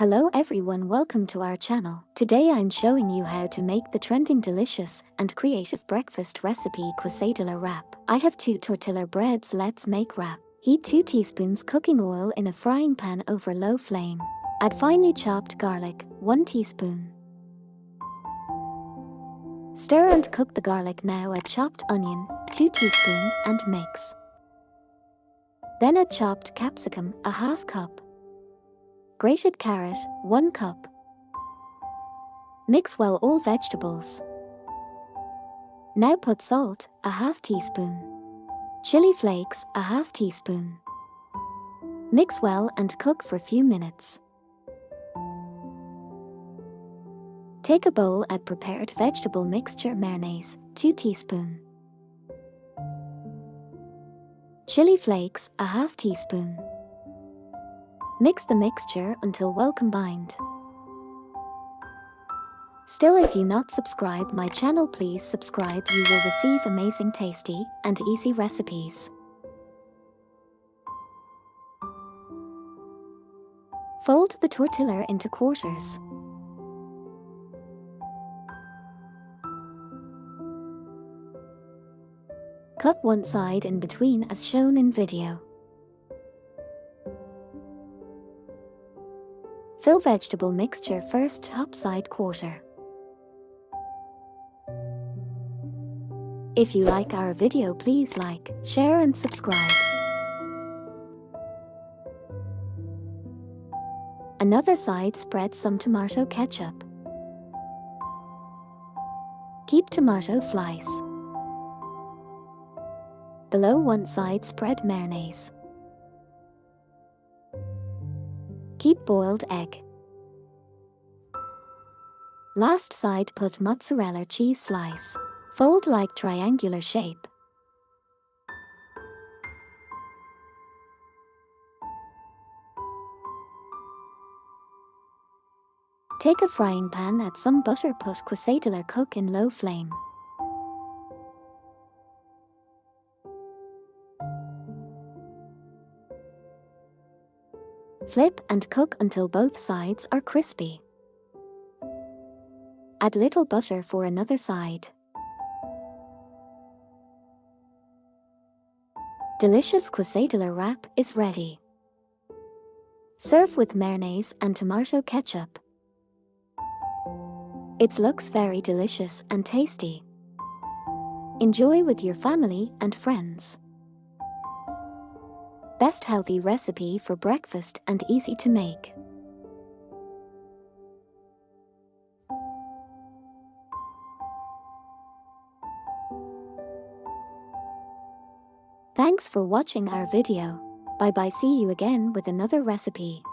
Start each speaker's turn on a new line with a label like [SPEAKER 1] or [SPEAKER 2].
[SPEAKER 1] Hello everyone, welcome to our channel. Today I'm showing you how to make the trending delicious and creative breakfast recipe quesadilla wrap. I have 2 tortilla breads, let's make wrap. Heat 2 teaspoons cooking oil in a frying pan over low flame. Add finely chopped garlic, 1 teaspoon. Stir and cook the garlic. Now add chopped onion, 2 teaspoons, and mix. Then add chopped capsicum, a half cup. Grated carrot, 1 cup. Mix well all vegetables. Now put salt, a half teaspoon. Chili flakes, a half teaspoon. Mix well and cook for a few minutes. Take a bowl, add prepared vegetable mixture mayonnaise, 2 teaspoon. Chili flakes, a half teaspoon. Mix the mixture until well combined. Still, if you not subscribe my channel, please subscribe. You will receive amazing, tasty, and easy recipes. Fold the tortilla into quarters. Cut one side in between as shown in video. Fill vegetable mixture first, top side quarter. If you like our video, please like, share and subscribe. Another side, spread some tomato ketchup. Keep tomato slice. Below one side, spread mayonnaise. Keep boiled egg. Last side, put mozzarella cheese slice. Fold like triangular shape. Take a frying pan, add some butter, put quesadilla, cook in low flame. Flip and cook until both sides are crispy. Add little butter for another side. Delicious quesadilla wrap is ready. Serve with mayonnaise and tomato ketchup. It looks very delicious and tasty. Enjoy with your family and friends. Best healthy recipe for breakfast and easy to make. Thanks for watching our video. Bye bye, see you again with another recipe.